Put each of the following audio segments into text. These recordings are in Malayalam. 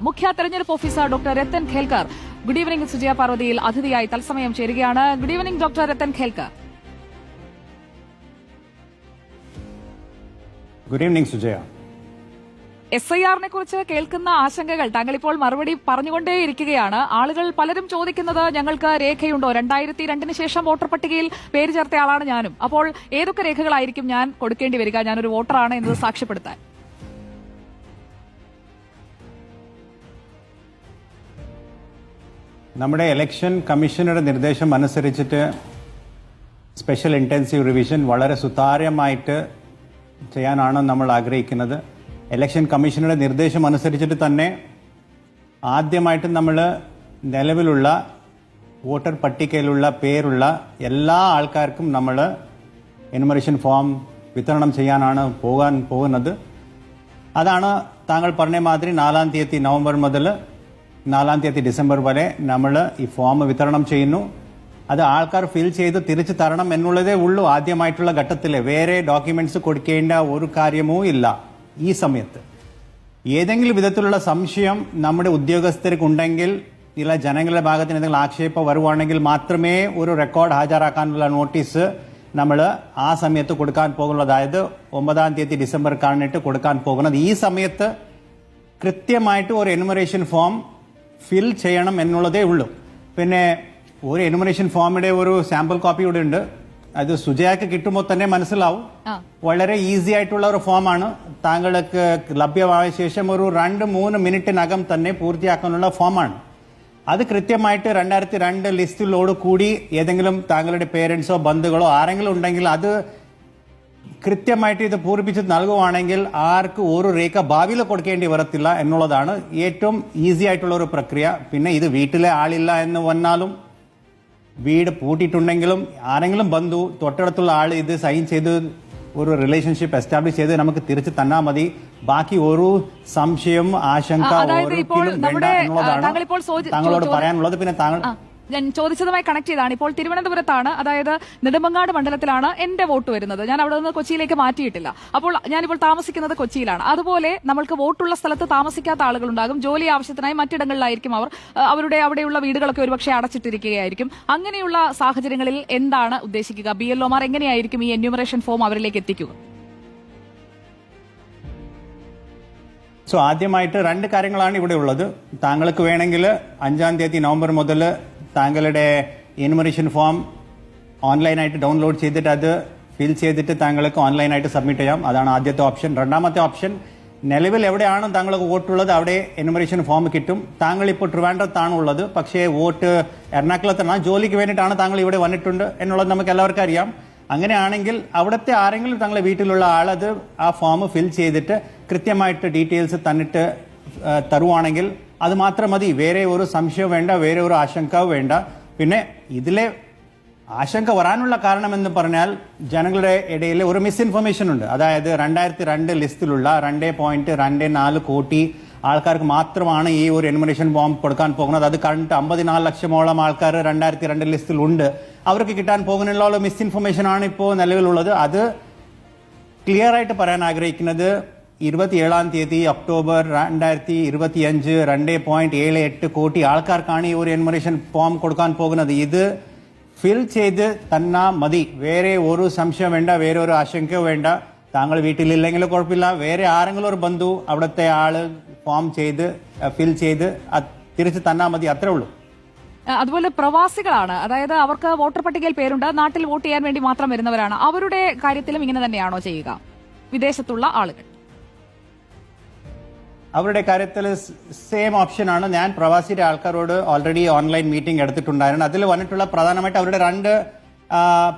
മുഖ്യ തെരഞ്ഞെടുപ്പ് officer doctor Rathan Kelkar good evening Sujaya പാർവതിയിൽ അതിഥിയായി തത്സമയം ചേരുകയാണ്. Good evening doctor Rathan Kelkar. Good evening Sujaya. SIR-നെ കുറിച്ച് കേൾക്കുന്ന ആശങ്കകൾ താങ്കൾ ഇപ്പോൾ മറുപടി പറഞ്ഞുകൊണ്ടേയിരിക്കുകയാണ്. ആളുകൾ പലരും ചോദിക്കുന്നത് ഞങ്ങൾക്ക് രേഖയുണ്ടോ? 2002 ശേഷം വോട്ടർ പട്ടികയിൽ പേര് ചേർത്തയാളാണ് ഞാനും. അപ്പോൾ ഏതൊക്കെ രേഖകളായിരിക്കും ഞാൻ കൊടുക്കേണ്ടി വരിക, ഞാനൊരു വോട്ടറാണ് എന്നത് സാക്ഷ്യപ്പെടുത്താൻ? നമ്മുടെ ഇലക്ഷൻ കമ്മീഷനുടെ നിർദ്ദേശം അനുസരിച്ചിട്ട് സ്പെഷ്യൽ ഇന്റൻസീവ് റിവിഷൻ വളരെ സുതാര്യമായിട്ട് ചെയ്യാനാണ് നമ്മൾ ആഗ്രഹിക്കുന്നത്. ഇലക്ഷൻ കമ്മീഷനുടെ നിർദ്ദേശം അനുസരിച്ചിട്ട് തന്നെ ആദ്യമായിട്ട് നമ്മൾ നിലവിലുള്ള വോട്ടർ പട്ടികയിലുള്ള പേരുള്ള എല്ലാ ആൾക്കാർക്കും നമ്മൾ എനുമറേഷൻ ഫോം വിതരണം ചെയ്യാനാണ് പോകുന്നത്. അതാണ് താങ്കൾ പറഞ്ഞ മാതിരി 4-ാം തീയതി നവംബർ മുതൽ 4-ാം തീയതി ഡിസംബർ വരെ നമ്മൾ ഈ ഫോം വിതരണം ചെയ്യുന്നു. അത് ആൾക്കാർ ഫിൽ ചെയ്ത് തിരിച്ചു തരണം എന്നുള്ളതേ ഉള്ളൂ. ആദ്യമായിട്ടുള്ള ഘട്ടത്തിൽ വേറെ ഡോക്യുമെന്റ്സ് കൊടുക്കേണ്ട ഒരു കാര്യമോ ഇല്ല. ഈ സമയത്ത് ഏതെങ്കിലും വിധത്തിലുള്ള സംശയം നമ്മുടെ ഉദ്യോഗസ്ഥർക്കുണ്ടെങ്കിൽ, ഇല്ല ജനങ്ങളുടെ ഭാഗത്തിന് എന്തെങ്കിലും ആക്ഷേപം വരുവാണെങ്കിൽ മാത്രമേ ഒരു റെക്കോർഡ് ഹാജരാക്കാനുള്ള നോട്ടീസ് നമ്മൾ ആ സമയത്ത് കൊടുക്കാൻ പോകുന്നത്. അതായത് 9-ാം തീയതി ഡിസംബർ കാണിട്ട് കൊടുക്കാൻ പോകുന്നത്. ഈ സമയത്ത് കൃത്യമായിട്ട് ഒരു എനുമറേഷൻ ഫോം ഫിൽ ചെയ്യണം എന്നുള്ളതേ ഉള്ളൂ. പിന്നെ ഒരു എനുമറേഷൻ ഫോമിന്റെ ഒരു സാമ്പിൾ കോപ്പി ഇവിടെ ഉണ്ട്. അത് സുജയക്ക് കിട്ടുമ്പോൾ തന്നെ മനസ്സിലാവും. വളരെ ഈസി ആയിട്ടുള്ള ഒരു ഫോമാണ്. താങ്കൾക്ക് ലഭ്യമായ ശേഷം ഒരു 2-3 മിനിറ്റിനകം തന്നെ പൂർത്തിയാക്കാനുള്ള ഫോമാണ്. അത് കൃത്യമായിട്ട് 2002 ലിസ്റ്റിലോട് കൂടി ഏതെങ്കിലും താങ്കളുടെ പേരൻസോ ബന്ധുക്കളോ ആരെങ്കിലും ഉണ്ടെങ്കിൽ അത് കൃത്യമായിട്ട് ഇത് പൂരിപ്പിച്ച് നൽകുവാണെങ്കിൽ ആർക്ക് ഒരു രേഖ ഭാവിയിൽ കൊടുക്കേണ്ടി വരത്തില്ല എന്നുള്ളതാണ് ഏറ്റവും ഈസി ആയിട്ടുള്ള ഒരു പ്രക്രിയ. പിന്നെ ഇത് വീട്ടിലെ ആളില്ല എന്ന് വന്നാലും, വീട് പൂട്ടിയിട്ടുണ്ടെങ്കിലും, ആരെങ്കിലും ബന്ധു തൊട്ടടുത്തുള്ള ആൾ ഇത് സൈൻ ചെയ്ത് ഒരു റിലേഷൻഷിപ്പ് എസ്റ്റാബ്ലിഷ് ചെയ്ത് നമുക്ക് തിരിച്ചു തന്നാൽ മതി. ബാക്കി ഒരു സംശയം ആശങ്ക ഒരിക്കലും വേണ്ട എന്നുള്ളതാണ് താങ്കളോട് പറയാനുള്ളത്. പിന്നെ താങ്കൾ ഞാൻ ചോദിച്ചതുമായി കണക്ട് ചെയ്താണ്. ഇപ്പോൾ തിരുവനന്തപുരത്താണ്, അതായത് നെടുമങ്ങാട് മണ്ഡലത്തിലാണ് എന്റെ വോട്ട് വരുന്നത്. ഞാൻ അവിടെ നിന്ന് കൊച്ചിയിലേക്ക് മാറ്റിയിട്ടില്ല. അപ്പോൾ ഞാനിപ്പോൾ താമസിക്കുന്നത് കൊച്ചിയിലാണ്. അതുപോലെ നമ്മൾക്ക് വോട്ടുള്ള സ്ഥലത്ത് താമസിക്കാത്ത ആളുകളുണ്ടാകും. ജോലി ആവശ്യത്തിനായി മറ്റിടങ്ങളിലായിരിക്കും അവരുടെ അവിടെയുള്ള വീടുകളൊക്കെ ഒരുപക്ഷെ അടച്ചിട്ടിരിക്കുകയായിരിക്കും. അങ്ങനെയുള്ള സാഹചര്യങ്ങളിൽ എന്താണ് ഉദ്ദേശിക്കുക? BLOമാർ എങ്ങനെയായിരിക്കും ഈ എന്യൂമറേഷൻ ഫോം അവരിലേക്ക് എത്തിക്കുക? ആദ്യമായിട്ട് 2 കാര്യങ്ങളാണ് ഇവിടെ ഉള്ളത്. താങ്കൾക്ക് വേണമെങ്കിൽ 5-ാം തീയതി നവംബർ മുതൽ താങ്കളുടെ എനുമറേഷൻ ഫോം ഓൺലൈനായിട്ട് ഡൗൺലോഡ് ചെയ്തിട്ട് അത് ഫിൽ ചെയ്തിട്ട് താങ്കൾക്ക് ഓൺലൈനായിട്ട് സബ്മിറ്റ് ചെയ്യാം. അതാണ് ആദ്യത്തെ ഓപ്ഷൻ. രണ്ടാമത്തെ ഓപ്ഷൻ, നിലവിൽ എവിടെയാണ് താങ്കൾക്ക് വോട്ടുള്ളത് അവിടെ എനുമറേഷൻ ഫോം കിട്ടും. താങ്കൾ ഇപ്പോൾ ട്രിവാൻഡ്രത്താണ് ഉള്ളത്, പക്ഷേ വോട്ട് എറണാകുളത്താണ്. ജോലിക്ക് വേണ്ടിയിട്ടാണ് താങ്കൾ ഇവിടെ വന്നിട്ടുണ്ട് എന്നുള്ളത് നമുക്ക് എല്ലാവർക്കും അറിയാം. അങ്ങനെയാണെങ്കിൽ അവിടുത്തെ ആരെങ്കിലും താങ്കളുടെ വീട്ടിലുള്ള ആളത് ആ ഫോം ഫിൽ ചെയ്തിട്ട് കൃത്യമായിട്ട് ഡീറ്റെയിൽസ് തന്നിട്ട് തരുവാണെങ്കിൽ അത് മാത്രം മതി. വേറെ ഒരു സംശയവും വേണ്ട, വേറെ ഒരു ആശങ്കവും വേണ്ട. പിന്നെ ഇതിലെ ആശങ്ക വരാനുള്ള കാരണം എന്ന് പറഞ്ഞാൽ ജനങ്ങളുടെ ഇടയിൽ ഒരു മിസ്ഇൻഫർമേഷൻ ഉണ്ട്. അതായത് 2002 ലിസ്റ്റിലുള്ള 2.24 കോടി ആൾക്കാർക്ക് മാത്രമാണ് ഈ ഒരു എനുമറേഷൻ ഫോം കൊടുക്കാൻ പോകുന്നത്. അത് കണ്ടിട്ട് 54 ലക്ഷമോളം ആൾക്കാർ 2002 ലിസ്റ്റിൽ ഉണ്ട്. അവർക്ക് കിട്ടാൻ പോകുന്നുള്ള മിസ്ഇൻഫർമേഷൻ ആണ് ഇപ്പോൾ നിലവിലുള്ളത്. അത് ക്ലിയർ ആയിട്ട് പറയാൻ ആഗ്രഹിക്കുന്നത് 27-ാം തീയതി ഒക്ടോബർ 2025 2.78 കോടി ആൾക്കാർക്കാണ് ഈ ഒരു എനുമറേഷൻ ഫോം കൊടുക്കാൻ പോകുന്നത്. ഇത് ഫിൽ ചെയ്ത് തന്നാ മതി. വേറെ ഒരു സംശയം വേണ്ട, വേറെ ഒരു ആശങ്കയോ വേണ്ട. താങ്കൾ വീട്ടിലില്ലെങ്കിൽ കുഴപ്പമില്ല, വേറെ ആരെങ്കിലും ഒരു ബന്ധു അവിടുത്തെ ആള് ഫോം ചെയ്ത് ഫിൽ ചെയ്ത് തിരിച്ച് തന്നാ മതി. അത്രേ ഉള്ളൂ. അതുപോലെ പ്രവാസികളാണ്, അതായത് അവർക്ക് വോട്ടർ പട്ടികയിൽ പേരുണ്ട്, നാട്ടിൽ വോട്ട് ചെയ്യാൻ വേണ്ടി മാത്രം വരുന്നവരാണ്. അവരുടെ കാര്യത്തിലും ഇങ്ങനെ തന്നെയാണോ ചെയ്യുക? വിദേശത്തുള്ള ആളുകൾ അവരുടെ കാര്യത്തിൽ സെയിം ഓപ്ഷനാണ്. ഞാൻ പ്രവാസിയുടെ ആൾക്കാരോട് ഓൾറെഡി ഓൺലൈൻ മീറ്റിംഗ് എടുത്തിട്ടുണ്ടായിരുന്നു. അതിൽ വന്നിട്ടുള്ള പ്രധാനമായിട്ട് അവരുടെ 2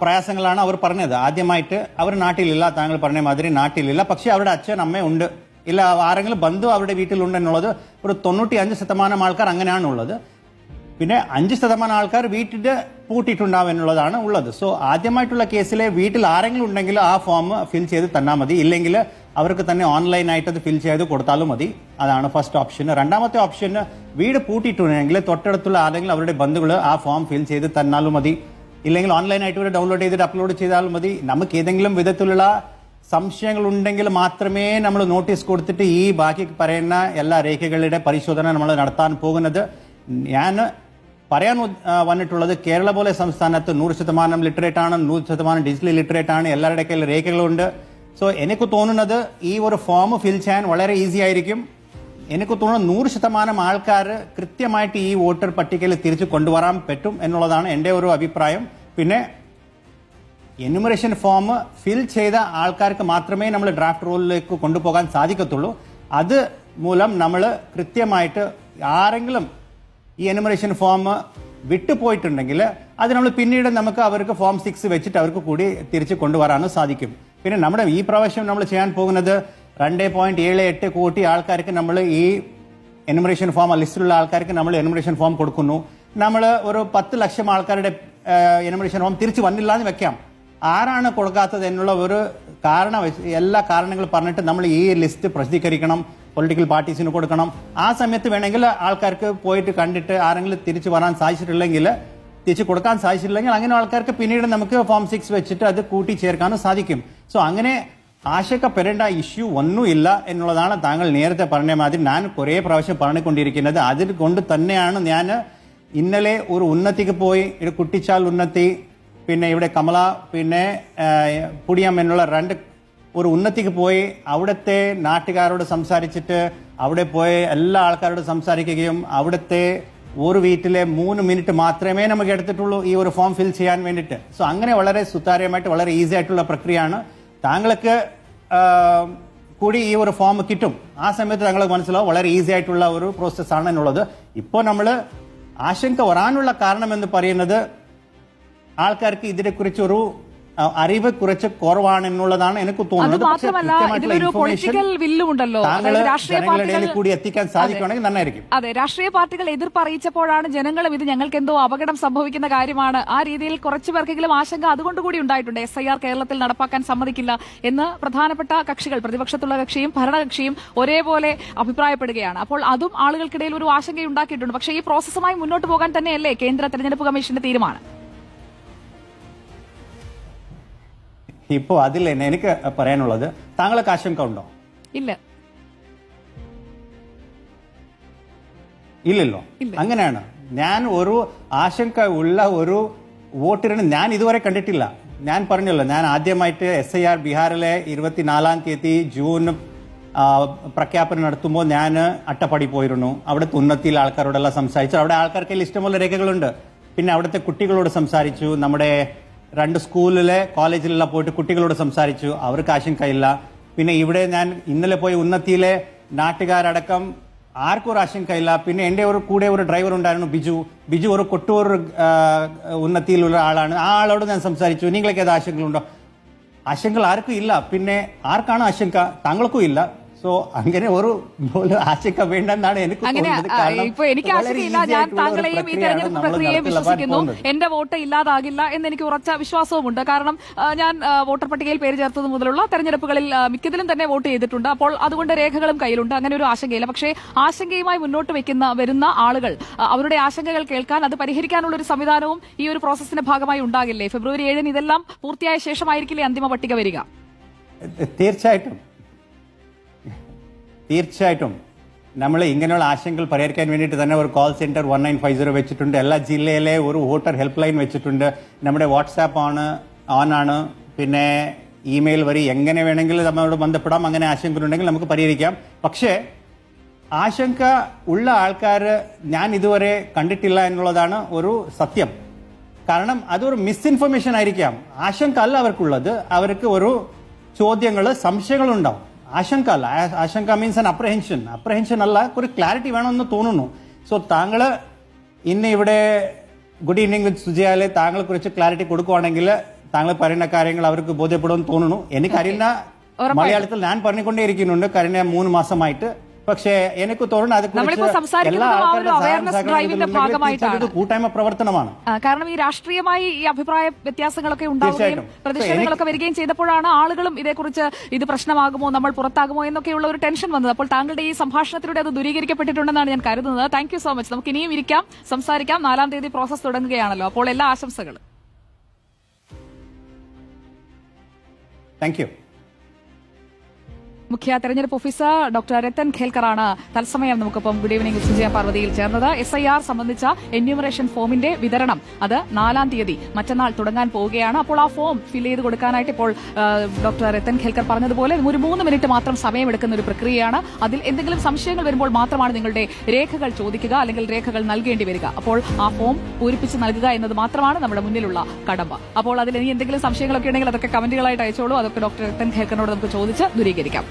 പ്രയാസങ്ങളാണ് അവർ പറഞ്ഞത്. ആദ്യമായിട്ട് അവർ നാട്ടിലില്ല, താങ്കൾ പറഞ്ഞ മാതിരി നാട്ടിലില്ല, പക്ഷെ അവരുടെ അച്ഛൻ അമ്മ ഉണ്ട്, ഇല്ല ആരെങ്കിലും ബന്ധു അവരുടെ വീട്ടിലുണ്ടെന്നുള്ളത് ഒരു 95% ആൾക്കാർ അങ്ങനെയാണ് ഉള്ളത്. പിന്നെ 5% ആൾക്കാർ വീട്ടിൽ പൂട്ടിയിട്ടുണ്ടാവും എന്നുള്ളതാണ് ഉള്ളത്. ആദ്യമായിട്ടുള്ള കേസിലെ വീട്ടിൽ ആരെങ്കിലും ഉണ്ടെങ്കിൽ ആ ഫോം ഫിൽ ചെയ്ത് തന്നാൽ മതി. ഇല്ലെങ്കിൽ അവർക്ക് തന്നെ ഓൺലൈനായിട്ട് അത് ഫിൽ ചെയ്ത് കൊടുത്താലും മതി. അതാണ് ഫസ്റ്റ് ഓപ്ഷൻ. രണ്ടാമത്തെ ഓപ്ഷൻ, വീട് പൂട്ടിയിട്ടുണ്ടെങ്കിൽ തൊട്ടടുത്തുള്ള ആരെങ്കിലും അവരുടെ ബന്ധുക്കൾ ആ ഫോം ഫിൽ ചെയ്ത് തന്നാലും മതി. ഇല്ലെങ്കിൽ ഓൺലൈനായിട്ട് ഡൗൺലോഡ് ചെയ്തിട്ട് അപ്ലോഡ് ചെയ്താലും മതി. നമുക്ക് ഏതെങ്കിലും വിധത്തിലുള്ള സംശയങ്ങൾ ഉണ്ടെങ്കിൽ മാത്രമേ നമ്മൾ നോട്ടീസ് കൊടുത്തിട്ട് ഈ ബാക്കി പറയുന്ന എല്ലാ രേഖകളുടെ പരിശോധന നമ്മൾ നടത്താൻ പോകുന്നത്. ഞാൻ പറയാൻ വന്നിട്ടുള്ളത് കേരള പോലെ സംസ്ഥാനത്ത് 100% ലിറ്ററേറ്റ് ആണ്, 100% ഡിജിറ്റലി ലിറ്ററേറ്റ് ആണ്, എല്ലാവരുടെ കയ്യിൽ രേഖകളുണ്ട്. സോ എനിക്ക് തോന്നുന്നത് ഈ ഒരു ഫോം ഫിൽ ചെയ്യാൻ വളരെ ഈസി ആയിരിക്കും. എനിക്ക് തോന്നുന്നു 100% ആൾക്കാർ കൃത്യമായിട്ട് ഈ വോട്ടർ പട്ടികയിൽ തിരിച്ചു കൊണ്ടുവരാൻ പറ്റും എന്നുള്ളതാണ് എൻ്റെ ഒരു അഭിപ്രായം. പിന്നെ എന്യൂമറേഷൻ ഫോം ഫിൽ ചെയ്ത ആൾക്കാർക്ക് മാത്രമേ നമ്മൾ ഡ്രാഫ്റ്റ് റോളിലേക്ക് കൊണ്ടുപോകാൻ സാധിക്കത്തുള്ളൂ. അത് മൂലം നമ്മൾ കൃത്യമായിട്ട് ആരെങ്കിലും ഈ എന്യൂമറേഷൻ ഫോം വിട്ടുപോയിട്ടുണ്ടെങ്കിൽ അത് നമ്മൾ പിന്നീട് നമുക്ക് അവർക്ക് ഫോം 6 വെച്ചിട്ട് അവർക്ക് കൂടി തിരിച്ച് കൊണ്ടുവരാനും സാധിക്കും. പിന്നെ നമ്മുടെ ഈ പ്രാവശ്യം നമ്മൾ ചെയ്യാൻ പോകുന്നത് 2.78 കോടി ആൾക്കാർക്ക് നമ്മൾ ഈ എന്യൂമറേഷൻ ഫോം ലിസ്റ്റിലുള്ള ആൾക്കാർക്ക് നമ്മൾ എന്യൂമറേഷൻ ഫോം കൊടുക്കുന്നു. നമ്മൾ ഒരു 10 ലക്ഷം ആൾക്കാരുടെ എന്യൂമറേഷൻ ഫോം തിരിച്ചു വന്നില്ല എന്ന് വെക്കാം. ആരാണ് കൊടുക്കാത്തത് എന്നുള്ള ഒരു എല്ലാ കാരണങ്ങൾ പറഞ്ഞിട്ട് നമ്മൾ ഈ ലിസ്റ്റ് പ്രസിദ്ധീകരിക്കണം, പൊളിറ്റിക്കൽ പാർട്ടീസിന് കൊടുക്കണം. ആ സമയത്ത് വേണമെങ്കിൽ ആൾക്കാർക്ക് പോയിട്ട് കണ്ടിട്ട് ആരെങ്കിലും തിരിച്ചു വരാൻ സാധിച്ചിട്ടില്ലെങ്കിൽ, തിരിച്ചു കൊടുക്കാൻ സാധിച്ചിട്ടില്ലെങ്കിൽ അങ്ങനെ ആൾക്കാർക്ക് പിന്നീട് നമുക്ക് ഫോം 6 വെച്ചിട്ട് അത് കൂട്ടിച്ചേർക്കാനും സാധിക്കും. സോ അങ്ങനെ ആശങ്കപ്പെടേണ്ട ഇഷ്യൂ ഒന്നുമില്ല എന്നുള്ളതാണ് താങ്കൾ നേരത്തെ പറഞ്ഞ മാതിരി ഞാൻ കുറേ പ്രാവശ്യം പറഞ്ഞുകൊണ്ടിരിക്കുന്നത്. അതുകൊണ്ട് തന്നെയാണ് ഞാൻ ഇന്നലെ ഒരു ഉന്നതിക്ക് പോയി, കുട്ടിച്ചാൽ ഉന്നതി, പിന്നെ ഇവിടെ കമല, പിന്നെ പുടിയം എന്നുള്ള 2 ഒരു ഉന്നതിക്ക് പോയി അവിടുത്തെ നാട്ടുകാരോട് സംസാരിച്ചിട്ട് അവിടെ പോയി എല്ലാ ആൾക്കാരോട് സംസാരിക്കുകയും അവിടുത്തെ ഒരു വീട്ടിലെ 3 മിനിറ്റ് മാത്രമേ നമുക്ക് എടുത്തിട്ടുള്ളൂ ഈ ഒരു ഫോം ഫിൽ ചെയ്യാൻ വേണ്ടിയിട്ട്. സോ അങ്ങനെ വളരെ സുതാര്യമായിട്ട് വളരെ ഈസി ആയിട്ടുള്ള പ്രക്രിയയാണ്. താങ്കൾക്ക് കൂടി ഈ ഒരു ഫോം കിട്ടും. ആ സമയത്ത് താങ്കൾക്ക് മനസ്സിലാവും വളരെ ഈസി ആയിട്ടുള്ള ഒരു പ്രോസസ് ആണ് എന്നുള്ളത്. ഇപ്പോൾ നമ്മൾ ആശങ്ക വരാനുള്ള കാരണം എന്ന് പറയുന്നത് ആൾക്കാർക്ക് ഇതിനെക്കുറിച്ചൊരു അറിവ് കുറച്ച് കുറവാണെന്നുള്ളതാണ് എനിക്ക് തോന്നുന്നത്. കൂടി എത്തിക്കാൻ സാധിക്കുകയാണെങ്കിൽ നന്നായിരിക്കും. അതെ, രാഷ്ട്രീയ പാർട്ടികൾ എതിർപ്പ് അറിയിച്ചപ്പോഴാണ് ജനങ്ങളും ഇത് ഞങ്ങൾക്ക് എന്തോ അപകടം സംഭവിക്കുന്ന കാര്യമാണ്, ആ രീതിയിൽ കുറച്ചു പേർക്കെങ്കിലും ആശങ്ക അതുകൊണ്ടുകൂടി ഉണ്ടായിട്ടുണ്ട്. SIR കേരളത്തിൽ നടപ്പാക്കാൻ സമ്മതിക്കില്ല എന്ന് പ്രധാനപ്പെട്ട കക്ഷികൾ, പ്രതിപക്ഷത്തുള്ള കക്ഷിയും ഭരണകക്ഷിയും ഒരേപോലെ അഭിപ്രായപ്പെടുകയാണ്. അപ്പോൾ അതും ആളുകൾക്കിടയിൽ ഒരു ആശങ്കയുണ്ടാക്കിയിട്ടുണ്ട്. പക്ഷേ ഈ പ്രോസസ്സുമായി മുന്നോട്ട് പോകാൻ തന്നെയല്ലേ കേന്ദ്ര തെരഞ്ഞെടുപ്പ് കമ്മീഷന്റെ തീരുമാനം? ഇപ്പോൾ അതിൽ എനിക്ക് പറയാനുള്ളത്, താങ്കൾക്ക് ആശങ്ക ഉണ്ടോ? ഇല്ലല്ലോ. അങ്ങനെയാണ്. ഞാൻ ഒരു ആശങ്ക ഉള്ള ഒരു വോട്ടറിന് ഞാൻ ഇതുവരെ കണ്ടിട്ടില്ല. ഞാൻ പറഞ്ഞല്ലോ, ഞാൻ ആദ്യമായിട്ട് SIR ബീഹാറിലെ 24-ാം തീയതി ജൂൺ പ്രഖ്യാപനം നടത്തുമ്പോൾ ഞാൻ അട്ടപ്പാടി പോയിരുന്നു. അവിടുത്തെ ഉന്നതിയിൽ ആൾക്കാരോടെല്ലാം സംസാരിച്ചു. അവിടെ ആൾക്കാർക്ക് ഇഷ്ടമുള്ള രേഖകളുണ്ട്. പിന്നെ അവിടുത്തെ കുട്ടികളോട് സംസാരിച്ചു. നമ്മുടെ 2 സ്കൂളിലെ കോളേജിലെല്ലാം പോയിട്ട് കുട്ടികളോട് സംസാരിച്ചു. അവർക്ക് ആശങ്കയില്ല. പിന്നെ ഇവിടെ ഞാൻ ഇന്നലെ പോയി ഉന്നതിയിലെ നാട്ടുകാരടക്കം ആർക്കും ഒരു ആശങ്കയില്ല. പിന്നെ എൻ്റെ കൂടെ ഒരു ഡ്രൈവർ ഉണ്ടായിരുന്നു, ബിജു ഒരു കൊട്ടൂർ ഉന്നതിയിലുള്ള ആളാണ്. ആ ആളോട് ഞാൻ സംസാരിച്ചു. നിങ്ങൾക്ക് ഏത് ആശങ്കകളുണ്ടോ? ആശങ്കകൾ ആർക്കും ഇല്ല. പിന്നെ ആർക്കാണ് ആശങ്ക? താങ്കൾക്കും ഇല്ല. സോ അങ്ങനെ ഒരു ആശങ്ക വേണ്ടെന്നാണ് എനിക്ക് തോന്നുന്നത്. ഇപ്പൊ എനിക്ക് ആശങ്കയില്ല. ഞാൻ താങ്കളെയും ഈ തെരഞ്ഞെടുപ്പ് പ്രക്രിയയെ വിശ്വസിക്കുന്നു. എന്റെ വോട്ട് ഇല്ലാതാകില്ല എന്ന് എനിക്ക് ഉറച്ച വിശ്വാസവുമുണ്ട്. കാരണം ഞാൻ വോട്ടർ പട്ടികയിൽ പേര് ചേർത്തത് മുതലുള്ള തെരഞ്ഞെടുപ്പുകളിൽ മിക്കതിലും തന്നെ വോട്ട് ചെയ്തിട്ടുണ്ട്. അപ്പോൾ അതുകൊണ്ട് രേഖകളും കയ്യിലുണ്ട്. അങ്ങനെ ഒരു ആശങ്കയില്ല. പക്ഷേ ആശങ്കയുമായി മുന്നോട്ട് വരുന്ന ആളുകൾ അവരുടെ ആശങ്കകൾ കേൾക്കാൻ, അത് പരിഹരിക്കാനുള്ള ഒരു സംവിധാനവും ഈ ഒരു പ്രോസസ്സിന്റെ ഭാഗമായി ഉണ്ടാകില്ലേ? ഫെബ്രുവരി 7 ഇതെല്ലാം പൂർത്തിയായ ശേഷമായിരിക്കില്ലേ അന്തിമ പട്ടിക വരിക? തീർച്ചയായിട്ടും നമ്മൾ ഇങ്ങനെയുള്ള ആശങ്കകൾ പരിഹരിക്കാൻ വേണ്ടിയിട്ട് തന്നെ ഒരു കോൾ സെന്റർ 1950 വെച്ചിട്ടുണ്ട്. എല്ലാ ജില്ലയിലെ ഒരു വോട്ടർ ഹെൽപ്പ് ലൈൻ വെച്ചിട്ടുണ്ട്. നമ്മുടെ വാട്സാപ്പ് ഓൺ ആണ്. പിന്നെ ഇമെയിൽ വഴി എങ്ങനെ വേണമെങ്കിലും നമ്മളോട് ബന്ധപ്പെടാം. അങ്ങനെ ആശങ്കകളുണ്ടെങ്കിൽ നമുക്ക് പരിഹരിക്കാം. പക്ഷേ ആശങ്ക ഉള്ള ആൾക്കാർ ഞാൻ ഇതുവരെ കണ്ടിട്ടില്ല എന്നുള്ളതാണ് ഒരു സത്യം. കാരണം അതൊരു മിസ്ഇൻഫർമേഷൻ ആയിരിക്കാം. ആശങ്ക അല്ല അവർക്കുള്ളത്. അവർക്ക് ഒരു ചോദ്യങ്ങൾ, സംശയങ്ങളുണ്ടാവും. ആശങ്ക അല്ല. ആശങ്ക മീൻസ് ആൻ അപ്രഹെൻഷൻ അല്ല. ഒരു ക്ലാരിറ്റി വേണമെന്ന് തോന്നുന്നു. സോ താങ്കൾ ഇന്ന് ഇവിടെ ഗുഡ് ഈവനിങ് വിത്ത് സുജയാലെ താങ്കളെ കുറിച്ച് ക്ലാരിറ്റി കൊടുക്കുവാണെങ്കിൽ താങ്കൾ പറയുന്ന കാര്യങ്ങൾ അവർക്ക് ബോധ്യപ്പെടുമെന്ന് തോന്നുന്നു. എനിക്കറിയുന്ന മലയാളത്തിൽ ഞാൻ പറഞ്ഞുകൊണ്ടേയിരിക്കുന്നുണ്ട് കഴിഞ്ഞ 3 മാസമായിട്ട്. പക്ഷേ എനിക്ക് തോന്നുന്നു അത് എല്ലാ ആൾക്കാരുടെ കൂട്ടായ്മ പ്രവർത്തനമാണ്. കാരണം ഈ രാഷ്ട്രീയമായി ഈ അഭിപ്രായ വ്യത്യാസങ്ങളൊക്കെ ഉണ്ടാവുകയും പ്രതിഷേധങ്ങളൊക്കെ വരികയും ചെയ്തപ്പോഴാണ് ആളുകളും ഇതേക്കുറിച്ച് ഇത് പ്രശ്നമാകുമോ, നമ്മൾ പുറത്താകുമോ എന്നൊക്കെയുള്ള ഒരു ടെൻഷൻ വന്നത്. അപ്പോൾ താങ്കളുടെ ഈ സംഭാഷണത്തിലൂടെ അത് ദൂരീകരിക്കപ്പെട്ടിട്ടുണ്ടെന്നാണ് ഞാൻ കരുതുന്നത്. Thank you so much. നമുക്ക് ഇനിയും ഇരിക്കാം, സംസാരിക്കാം. 4-ാം തീയതി പ്രോസസ് തുടങ്ങുകയാണല്ലോ. അപ്പോൾ എല്ലാ ആശംസകളും. Thank you. മുഖ്യ തെരഞ്ഞെടുപ്പ് ഓഫീസർ ഡോക്ടർ രത്തൻ ഖേൽക്കറാണ് തത്സമയം നമുക്കിപ്പം ഗുഡ് ഈവനിംഗ് സുജയ പാർവതിയിൽ ചേർന്നത്. SIR സംബന്ധിച്ച എന്യൂമറേഷൻ ഫോമിന്റെ വിതരണം അത് 4-ാം തീയതി മറ്റന്നാൾ തുടങ്ങാൻ പോവുകയാണ്. അപ്പോൾ ആ ഫോം ഫിൽ ചെയ്ത് കൊടുക്കാനായിട്ട് ഇപ്പോൾ ഡോക്ടർ രത്തൻ ഖേൽക്കർ പറഞ്ഞതുപോലെ ഒരു 3 മിനിറ്റ് മാത്രം സമയമെടുക്കുന്ന ഒരു പ്രക്രിയയാണ്. അതിൽ എന്തെങ്കിലും സംശയങ്ങൾ വരുമ്പോൾ മാത്രമാണ് നിങ്ങളുടെ രേഖകൾ ചോദിക്കുക, അല്ലെങ്കിൽ രേഖകൾ നൽകേണ്ടി വരിക. അപ്പോൾ ആ ഫോം പൂരിപ്പിച്ച് നൽകുക എന്നത് മാത്രമാണ് നമ്മുടെ മുന്നിലുള്ള കടമ്പ. അപ്പോൾ അതിൽ ഇനി എന്തെങ്കിലും സംശയങ്ങളൊക്കെ ഉണ്ടെങ്കിൽ അതൊക്കെ കമന്റുകളായിട്ട് അയച്ചോളൂ. അതൊക്കെ ഡോക്ടർ രത്തൻ ഖേൽക്കറിനോട് നമുക്ക് ചോദിച്ച് ദൂരീകരിക്കാം.